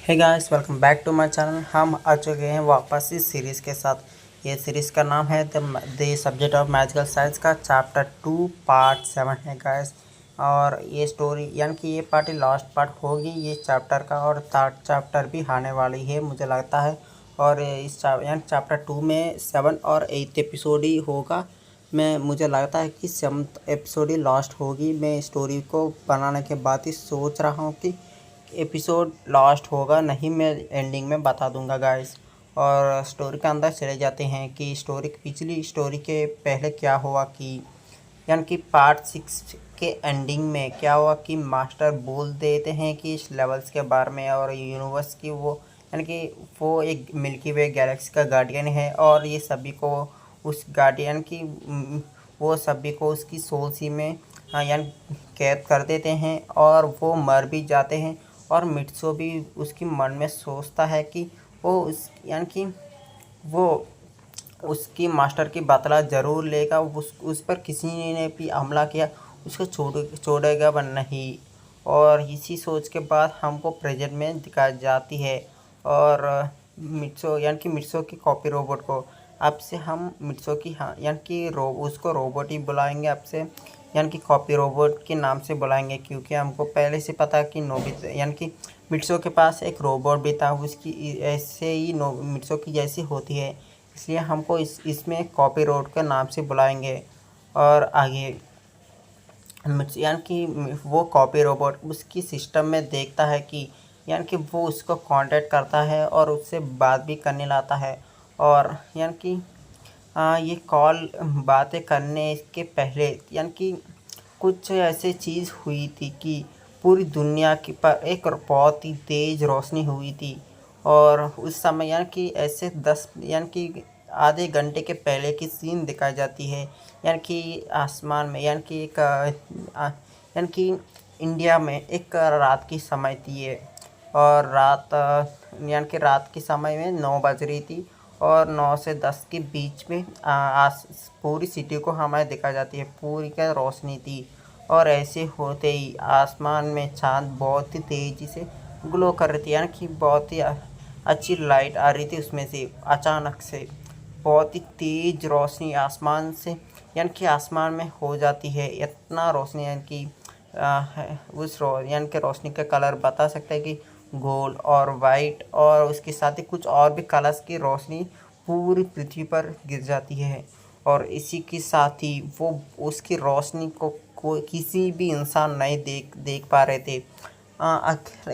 Hey guys, welcome back to my channel. हम आ चुके हैं वापस इस सीरीज़ के साथ। ये सीरीज़ का नाम है the subject of magical science का चैप्टर 2 पार्ट 7 है गाइस। और ये स्टोरी यानी कि ये पार्ट लास्ट पार्ट होगी ये चैप्टर का, और थर्ड चैप्टर भी आने वाली है मुझे लगता है। और इस यानी चैप्टर 2 में 7 और 8 एपिसोड ही होगा। मुझे लगता है कि 7th एपिसोड ही लास्ट होगी। मैं स्टोरी को बनाने के बाद ही सोच रहा हूँ कि एपिसोड लास्ट होगा, नहीं मैं एंडिंग में बता दूंगा गाइस। और स्टोरी के अंदर चले जाते हैं कि पिछली स्टोरी के पहले क्या हुआ कि यानी कि पार्ट 6 के एंडिंग में क्या हुआ कि मास्टर बोल देते हैं कि इस लेवल्स के बारे में और यूनिवर्स की वो यानी कि वो एक मिल्की वे गैलेक्सी का गार्डियन है, और ये सभी को उस गार्डियन की वो सभी को उसकी सोल सी में यानी कैद कर देते हैं, और वो मर भी जाते हैं। और मित्सो भी उसकी मन में सोचता है कि वो उस यानी कि वो उसकी मास्टर की बदला ज़रूर लेगा। उस पर किसी ने भी हमला किया उसको छोड़ेगा वन नहीं। और इसी सोच के बाद हमको प्रेजेंट में दिखाई जाती है। और मित्सो यानी कि मित्सो की कॉपी रोबोट को अब से हम मित्सो की यानी कि उसको रोबोट ही बुलाएंगे अब से, यानी कि कॉपी रोबोट के नाम से बुलाएंगे, क्योंकि हमको पहले से पता कि नोबिता यानी कि मित्सो के पास एक रोबोट भी था, उसकी ऐसे ही मित्सो की जैसी होती है, इसलिए हमको इसमें कॉपी रोबोट के नाम से बुलाएंगे। और आगे यानी कि वो कॉपी रोबोट उसकी सिस्टम में देखता है कि यानी कि वो उसको कांटेक्ट करता है और उससे बात भी करने लाता है। और यानी कि ये कॉल बातें करने के पहले यानी कि कुछ ऐसी चीज़ हुई थी कि पूरी दुनिया की पर एक बहुत ही तेज़ रोशनी हुई थी। और उस समय यानी कि ऐसे 10 यानी कि आधे घंटे के पहले की सीन दिखाई जाती है, यानी कि आसमान में यानी कि यानी कि इंडिया में एक रात की समय थी ये। और रात यानी कि रात के समय में 9 बज रही थी, और 9 से 10 के बीच में पूरी सिटी को हमें दिखा जाती है, पूरी क्या रोशनी थी। और ऐसे होते ही आसमान में चाँद बहुत ही तेज़ी से ग्लो कर रही थी, यानी कि बहुत ही अच्छी लाइट आ रही थी उसमें से। अचानक से बहुत ही तेज़ रोशनी आसमान से यानी कि आसमान में हो जाती है, इतना रोशनी यानी कि यानी कि रोशनी का कलर बता सकते हैं कि गोल्ड और वाइट, और उसके साथ ही कुछ और भी कलर्स की रोशनी पूरी पृथ्वी पर गिर जाती है। और इसी के साथ ही वो उसकी रोशनी को कोई किसी भी इंसान नहीं देख पा रहे थे।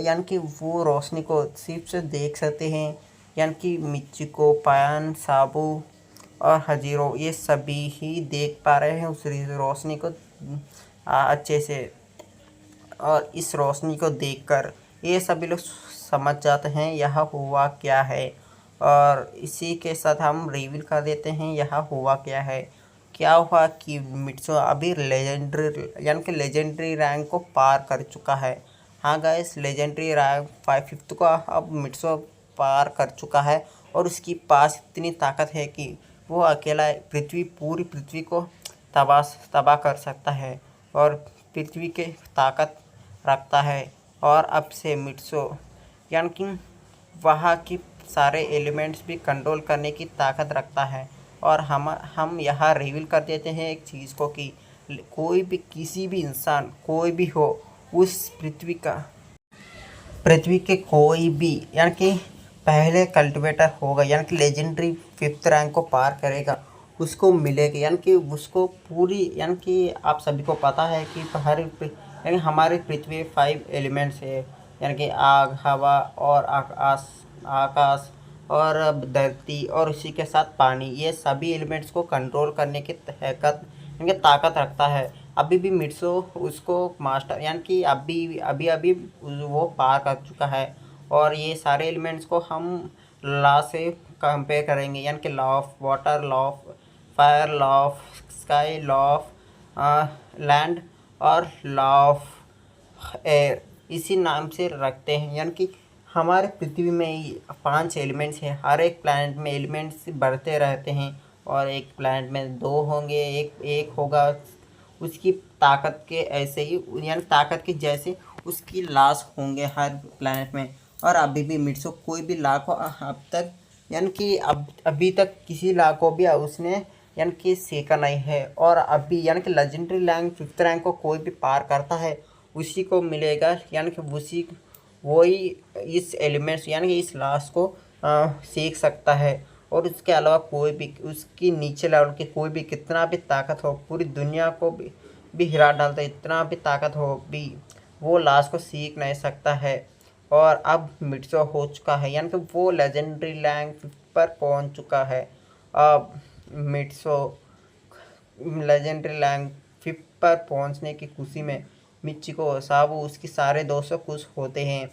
यानी कि वो रोशनी को सिर्फ से देख सकते हैं यानी कि मिचिको, पायन, साबू और हजीरो ये सभी ही देख पा रहे हैं उस रोशनी को अच्छे से। और इस रोशनी को देखकर ये सभी लोग समझ जाते हैं यहाँ हुआ क्या है। और इसी के साथ हम रिवील कर देते हैं यहाँ हुआ क्या है। क्या हुआ कि मिट्सो अभी लेजेंडरी यानी कि लेजेंडरी रैंक को पार कर चुका है। हाँ गाइस, लेजेंडरी रैंक 5/5 को अब मिट्सो पार कर चुका है, और उसके पास इतनी ताकत है कि वो अकेला पूरी पृथ्वी को तबाह कर सकता है, और पृथ्वी के ताकत रखता है। और अब से मिट्सो यानी कि वहाँ की सारे एलिमेंट्स भी कंट्रोल करने की ताकत रखता है। और हम यहाँ रिवील कर देते हैं एक चीज़ को कि कोई भी किसी भी इंसान कोई भी हो उस पृथ्वी के कोई भी यानी कि पहले कल्टिवेटर होगा यानी कि लेजेंडरी 5th रैंक को पार करेगा उसको मिलेगा, यानी कि उसको पूरी यानी कि आप सभी को पता है कि यानी हमारी पृथ्वी 5 एलिमेंट्स है, यानी कि आग, हवा और आकाश और धरती और उसी के साथ पानी, ये सभी एलिमेंट्स को कंट्रोल करने की ताकत रखता है। अभी भी मिट्सो उसको मास्टर यानी कि अभी अभी वो पार कर चुका है। और ये सारे एलिमेंट्स को हम लॉ से कंपेयर करेंगे, यानी कि law of water, law of fire, law of sky, law of land और लॉ ऑफ एयर, इसी नाम से रखते हैं। यानी कि हमारे पृथ्वी में ही 5 एलिमेंट्स हैं, हर एक प्लैनेट में एलिमेंट्स बढ़ते रहते हैं, और एक प्लैनेट में 2 होंगे, एक होगा उसकी ताकत के ऐसे ही यानी ताकत के जैसे उसकी लाश होंगे हर प्लैनेट में। और अभी भी मिट्सो कोई भी लाखों अब तक यानी कि अब अभी तक किसी लाख को भी उसने यानी कि सेका नहीं है। और अभी यानी कि लेजेंडरी रैंक 5th रैंक को कोई भी पार करता है उसी को मिलेगा, यानी कि उसी वही इस एलिमेंट्स यानी कि इस लाश को सीख सकता है। और उसके अलावा कोई भी उसकी नीचे लेवल की कोई भी कितना भी ताकत हो, पूरी दुनिया को भी हिला डालता है, इतना भी ताकत हो भी वो लाश को सीख नहीं सकता है। और अब मिट्सो हो चुका है यानी कि वो लेजेंडरी रैंक 5 पर पहुंच चुका है। अब मिट्सो लेजेंडरी रैंक 5 पर पहुंचने की खुशी में मिचिको साबू उसके सारे दोस्तों खुश होते हैं।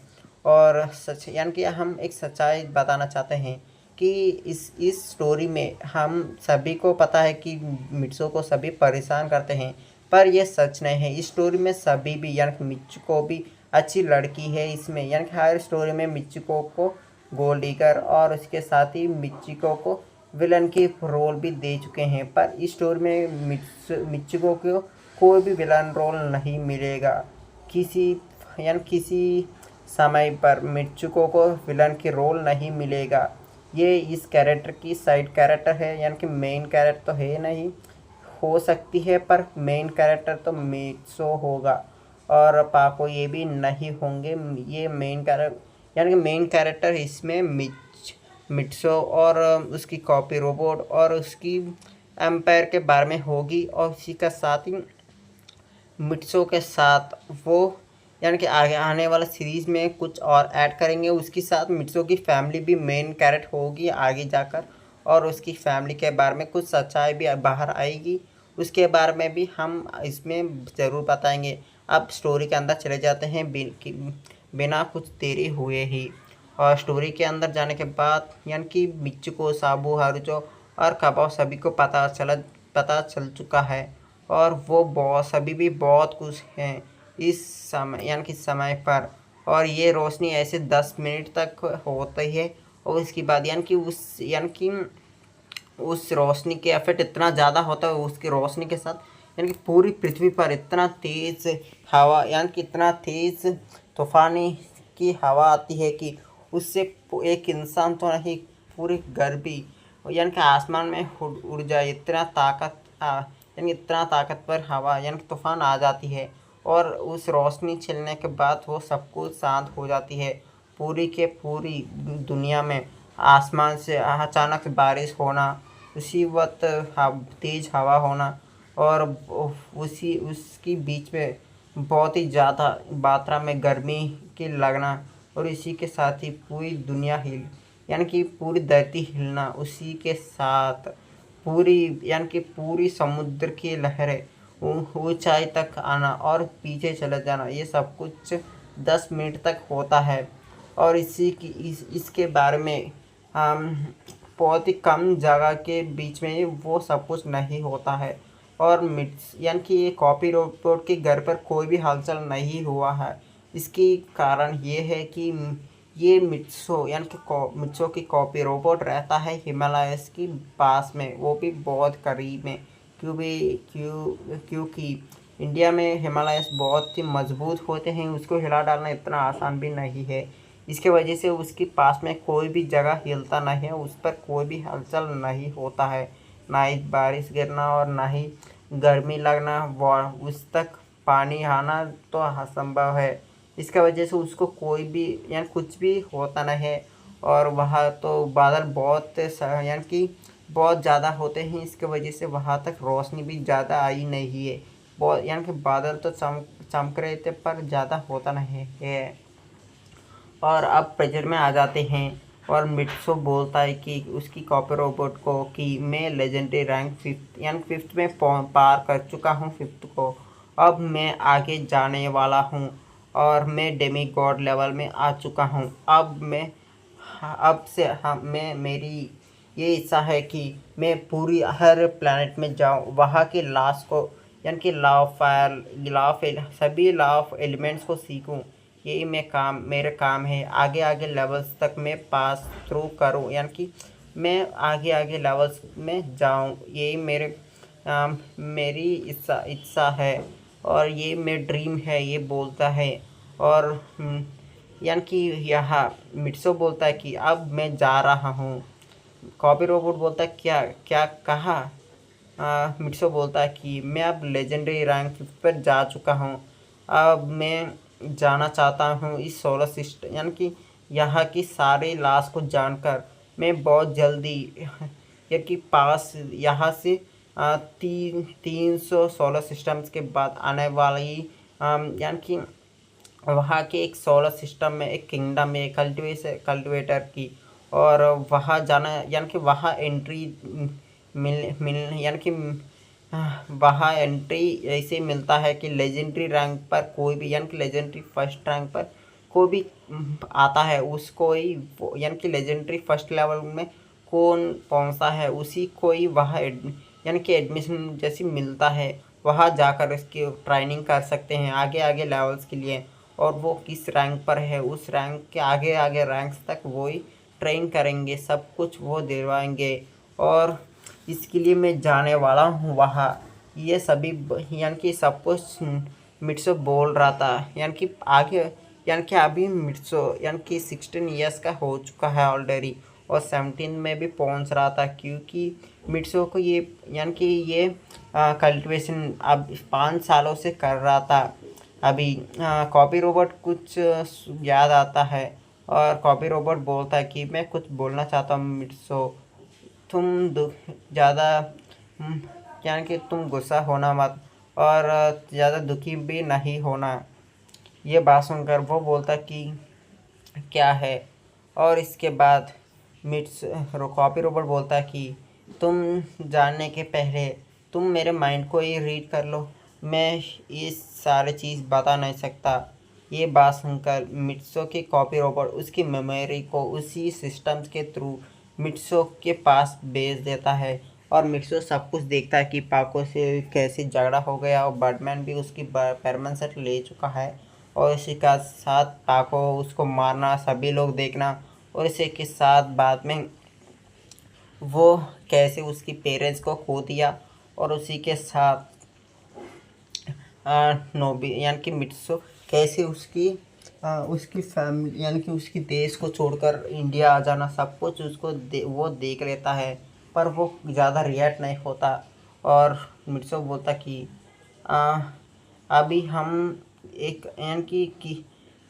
और सच यानी कि हम एक सच्चाई बताना चाहते हैं कि इस स्टोरी में हम सभी को पता है कि मिट्सो को सभी परेशान करते हैं, पर यह सच नहीं है। इस स्टोरी में सभी भी यानी कि मिचिको भी अच्छी लड़की है। इसमें यानी कि हर स्टोरी में मिचिको को गोल्ड डिगर और उसके साथ ही मिचिको को विलन की रोल भी दे चुके हैं, पर इस स्टोरी में मिचिको को कोई भी विलन रोल नहीं मिलेगा। किसी यानी किसी समय पर मिचिको को विलन की रोल नहीं मिलेगा। ये इस कैरेक्टर की साइड कैरेक्टर है, यानी कि मेन कैरेक्टर तो है नहीं, हो सकती है पर मेन कैरेक्टर तो मिट्सो होगा और पाको ये भी नहीं होंगे। ये मेन कैरेक्टर यानी कि मेन कैरेक्टर इसमें मिट्सो और उसकी कॉपी रोबोट और उसकी एम्पायर के बारे में होगी। और उसी का साथ ही मिट्सो के साथ वो यानी कि आगे आने वाला सीरीज़ में कुछ और ऐड करेंगे। उसके साथ मिट्सो की फैमिली भी मेन कैरेक्टर होगी आगे जाकर, और उसकी फैमिली के बारे में कुछ सच्चाई भी बाहर आएगी, उसके बारे में भी हम इसमें ज़रूर बताएंगे। अब स्टोरी के अंदर चले जाते हैं बिना कुछ देरी हुए ही। और स्टोरी के अंदर जाने के बाद यानी कि मिचिको साबू हारुचो और कबाओ सभी को पता चल चुका है, और वो बहुत सभी भी बहुत खुश हैं इस समय यानी कि समय पर। और ये रोशनी ऐसे 10 मिनट तक होती है, और इसके बाद यानी कि उस रोशनी के इफेक्ट इतना ज़्यादा होता है उसकी रोशनी के साथ, यानी कि पूरी पृथ्वी पर इतना तेज़ हवा यानी कि इतना तेज़ तूफानी की हवा आती है कि उससे एक इंसान तो नहीं पूरे घर भी यानी कि आसमान में उड़ जाए, इतना यानी इतना ताकतवर हवा यानी कि तूफान आ जाती है। और उस रोशनी चलने के बाद वो सब कुछ शांत हो जाती है। पूरी के पूरी दुनिया में आसमान से अचानक बारिश होना, उसी वक्त तेज़ हवा होना, और उसी उसकी बीच में बहुत ही ज़्यादा मात्रा में गर्मी की लगना, और इसी के साथ ही पूरी दुनिया यानी कि पूरी धरती हिलना, उसी के साथ पूरी यानी कि पूरी समुद्र की लहरें ऊंचाई तक आना और पीछे चले जाना, ये सब कुछ 10 मिनट तक होता है। और इसके बारे में हम बहुत ही कम जगह के बीच में वो सब कुछ नहीं होता है। और मिट्स यानी कि ये कॉपी रोबोट के घर पर कोई भी हलचल नहीं हुआ है। इसकी कारण ये है कि ये मिट्सो यानी कि मिट्सो की कॉपी रोबोट रहता है हिमालयस की पास में, वो भी बहुत करीब में। क्योंकि इंडिया में हिमालयस बहुत ही मजबूत होते हैं, उसको हिला डालना इतना आसान भी नहीं है। इसके वजह से उसके पास में कोई भी जगह हिलता नहीं है, उस पर कोई भी हलचल नहीं होता है, ना ही बारिश गिरना और ना ही गर्मी लगना, उस तक पानी आना तो असंभव है। इसका वजह से उसको कोई भी यानी कुछ भी होता नहीं है। और वहाँ तो बादल बहुत यानी कि बहुत ज़्यादा होते हैं, इसके वजह से वहाँ तक रोशनी भी ज़्यादा आई नहीं है। बहुत यानी कि बादल तो चमक रहे थे पर ज़्यादा होता नहीं है। और अब प्रेजेंट में आ जाते हैं, और मिट्सो बोलता है कि उसकी कॉपी रोबोट को कि मैं लेजेंडरी रैंक 5th यानी 5th में पार कर चुका हूँ 5th को, अब मैं आगे जाने वाला हूँ और मैं डेमी गॉड लेवल में आ चुका हूँ। अब से हम मैं मेरी ये इच्छा है कि मैं पूरी हर प्लानट में जाऊँ, वहाँ के लॉस को यानी कि लॉ ऑफ फायर सभी लॉ ऑफ एलिमेंट्स को सीखूँ। यही मेरे काम है। आगे आगे लेवल्स तक मैं पास थ्रू करूँ, यानी कि मैं आगे आगे लेवल्स में जाऊँ, यही मेरी इच्छा है, और ये मेरा ड्रीम है, ये बोलता है। और यानी कि यहाँ मिट्सो बोलता है कि अब मैं जा रहा हूँ। कॉपी रोबोट बोलता है क्या क्या कहा। मिट्सो बोलता है कि मैं अब लेजेंडरी रैंक 5 पर जा चुका हूँ। अब मैं जाना चाहता हूँ इस सोलर सिस्टम यानी कि यहाँ की सारे लाश को जानकर मैं बहुत जल्दी यानी कि पास यहाँ से 300 सोलर सिस्टम्स के बाद आने वाली यानी कि वहाँ के एक सोलर सिस्टम में एक किंगडम में कल्टिवेटर की, और वहाँ जाना यानी कि वहाँ एंट्री मिल मिल यानी कि वहाँ एंट्री ऐसे मिलता है कि लेजेंडरी रैंक पर कोई भी यानी कि लेजेंडरी फर्स्ट रैंक पर कोई भी आता है उसको ही यानी कि लेजेंडरी फर्स्ट लेवल में कौन पहुँचता है उसी को ही वहाँ यानी कि एडमिशन जैसी मिलता है। वहाँ जाकर इसकी ट्रेनिंग कर सकते हैं आगे आगे लेवल्स के लिए, और वो किस रैंक पर है उस रैंक के आगे आगे रैंक्स तक वो ही ट्रेन करेंगे, सब कुछ वो दिलवाएंगे। और इसके लिए मैं जाने वाला हूँ वहाँ। ये सभी यानी कि सब कुछ मिट्सो बोल रहा था। यानी कि आगे यानी कि अभी मिट्सो यानी कि 16 ईयर्स का हो चुका है ऑलरेडी, और 17 में भी पहुँच रहा था, क्योंकि मिट्सो को ये यानी कि ये कल्टिवेशन अब 5 सालों से कर रहा था। अभी कॉपी रोबोट कुछ याद आता है, और कॉपी रोबोट बोलता है कि मैं कुछ बोलना चाहता हूँ मिट्सो, तुम ज़्यादा यानी कि तुम गुस्सा होना मत, और ज़्यादा दुखी भी नहीं होना। ये बात सुनकर वो बोलता कि क्या है। और इसके बाद कॉपी रोबोट बोलता है कि तुम जानने के पहले तुम मेरे माइंड को ही रीड कर लो, मैं ये सारे चीज़ बता नहीं सकता। ये बात सुनकर मिट्सो की कॉपी रोबोट उसकी मेमोरी को उसी सिस्टम्स के थ्रू मिट्सो के पास भेज देता है, और मिट्सो सब कुछ देखता है कि पाको से कैसे झगड़ा हो गया, और बर्डमैन भी उसकी परमानेंट सेट ले चुका है, और इसी का साथ पाको उसको मारना सभी लोग देखना, और इसी के साथ बाद में वो कैसे उसकी पेरेंट्स को खो दिया, और उसी के साथ नोबी यानी कि मिट्सो कैसे उसकी फैमिली यानी कि उसकी देश को छोड़कर इंडिया आ जाना, सब कुछ उसको वो देख लेता है, पर वो ज़्यादा रिएक्ट नहीं होता। और मिट्सो बोलता कि आ, अभी हम एक यानी कि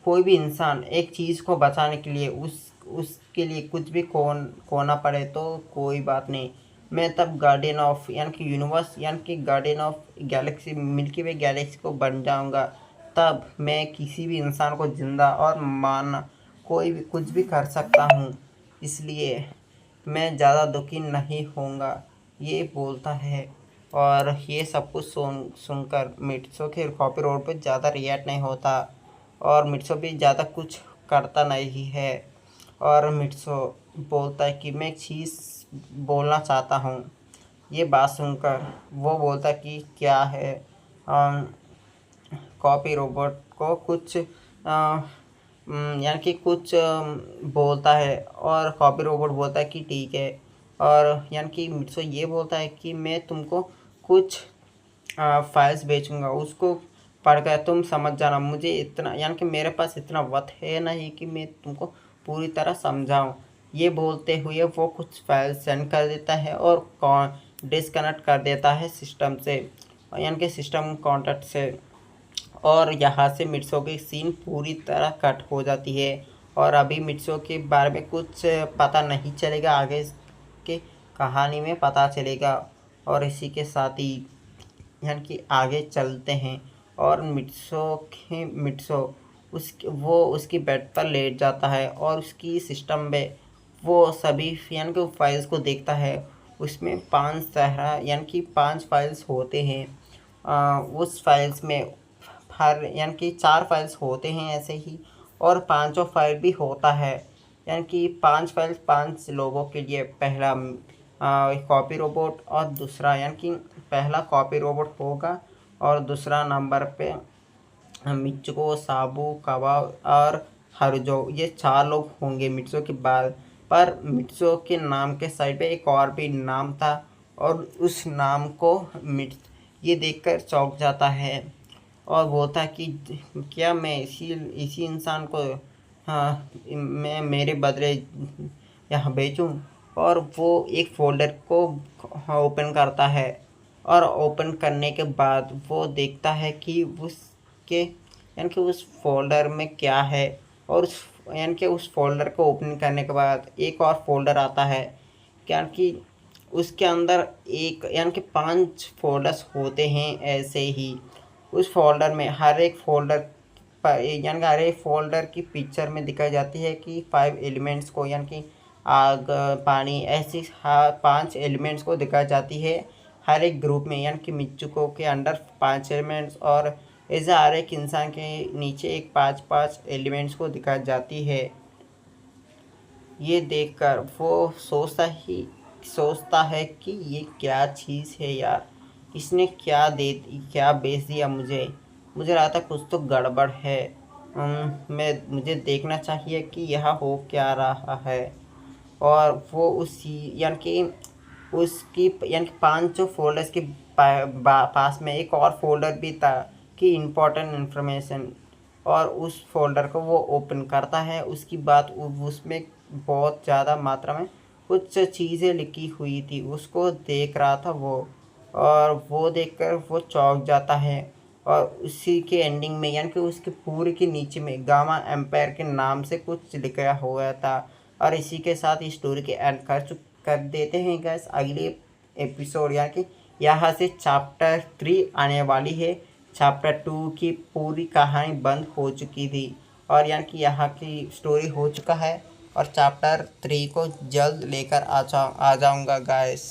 कोई भी इंसान एक चीज़ को बचाने के लिए उसके लिए कुछ भी खोना पड़े तो कोई बात नहीं, मैं तब गार्डियन ऑफ यानी कि यूनिवर्स यानी कि guardian of Galaxy milky way Galaxy को बन जाऊंगा। तब मैं किसी भी इंसान को जिंदा और मारना कोई भी कुछ भी कर सकता हूँ, इसलिए मैं ज़्यादा दुखी नहीं होऊंगा, ये बोलता है। और ये सब कुछ सुनकर मिट्सो के कॉपी रोड पे ज़्यादा रिएक्ट नहीं होता, और मिट्सो भी ज़्यादा कुछ करता नहीं है। और मिट्सो बोलता है कि मैं एक चीज़ बोलना चाहता हूँ। ये बात सुनकर वो बोलता कि क्या है। कॉपी रोबोट को कुछ यानी कि कुछ बोलता है, और कॉपी रोबोट बोलता है कि ठीक है। और यानी कि मिट्सो ये बोलता है कि मैं तुमको कुछ फाइल्स बेचूंगा, उसको पढ़कर तुम समझ जाना। मुझे इतना यानी कि मेरे पास इतना वक्त है नहीं कि मैं तुमको पूरी तरह समझाऊं। ये बोलते हुए वो कुछ फाइल सेंड कर देता है और डिस्कनेक्ट कर देता है सिस्टम से, यानी कि सिस्टम कॉन्टेक्ट से। और यहाँ से मिट्सो की सीन पूरी तरह कट हो जाती है, और अभी मिट्सो के बारे में कुछ पता नहीं चलेगा, आगे के कहानी में पता चलेगा। और इसी के साथ ही यानी कि आगे चलते हैं, और मिट्सो वो उसकी बेड पर लेट जाता है, और उसकी सिस्टम में वो सभी यानी कि फाइल्स को देखता है। उसमें 5 सहरा यानी कि 5 फाइल्स होते हैं। उस फाइल्स में हर यानी कि 4 फाइल्स होते हैं ऐसे ही, और पांचों फाइल भी होता है, यानी कि 5 फाइल्स 5 लोगों के लिए। पहला कॉपी रोबोट, और दूसरा यानी कि पहला कॉपी रोबोट होगा, और दूसरा नंबर पे मित्सुको, साबू, कवा और हरजो, ये 4 लोग होंगे मित्सो के बाद। पर मित्सो के नाम के साइड पे एक और भी नाम था, और उस नाम को ये देखकर चौंक जाता है, और बोलता है कि क्या मैं इसी इसी इंसान को हाँ मैं मेरे बदले यहाँ भेजूँ। और वो एक फ़ोल्डर को ओपन करता है और ओपन करने के बाद वो देखता है कि उसके यानी कि उस फ़ोल्डर में क्या है। और उस यानी कि उस फ़ोल्डर को ओपन करने के बाद एक और फ़ोल्डर आता है, क्या कि उसके अंदर एक यानी कि 5 फ़ोल्डर्स होते हैं ऐसे ही। उस फ़ोल्डर में हर एक फ़ोल्डर यानी कि हर एक फ़ोल्डर की पिक्चर में दिखाई जाती है कि 5 एलिमेंट्स को यानी कि आग, पानी, ऐसी 5 एलिमेंट्स को दिखाई जाती है हर एक ग्रुप में। यानी कि मित्सुको के अंडर 5 एलिमेंट्स और ऐसे हर एक इंसान के नीचे एक 5-5 एलिमेंट्स को दिखाई जाती है। ये देखकर वो सोचता है कि ये क्या चीज़ है यार, इसने क्या बेच दिया मुझे। मुझे लगा था कुछ तो गड़बड़ है। मुझे देखना चाहिए कि यह हो क्या रहा है। और वो उसी यानी कि उसकी यानी कि 5 जो फ़ोल्डर्स के पास में एक और फ़ोल्डर भी था कि इम्पोर्टेंट इन्फॉर्मेशन। और उस फ़ोल्डर को वो ओपन करता है। उसकी बात उसमें बहुत ज़्यादा मात्रा में कुछ चीज़ें लिखी हुई थी, उसको देख रहा था वो। और वो देखकर वो चौंक जाता है। और उसी के एंडिंग में यानी कि उसके पूरे के नीचे में गामा एम्पायर के नाम से कुछ लिखा हुआ था। और इसी के साथ इस स्टोरी के एंड कर देते हैं गैस। अगले एपिसोड यानी कि यहाँ से चैप्टर 3 आने वाली है। चैप्टर 2 की पूरी कहानी बंद हो चुकी थी और यानी कि यहाँ की स्टोरी हो चुका है। और चैप्टर 3 को जल्द लेकर आ जाऊँगा गाइस।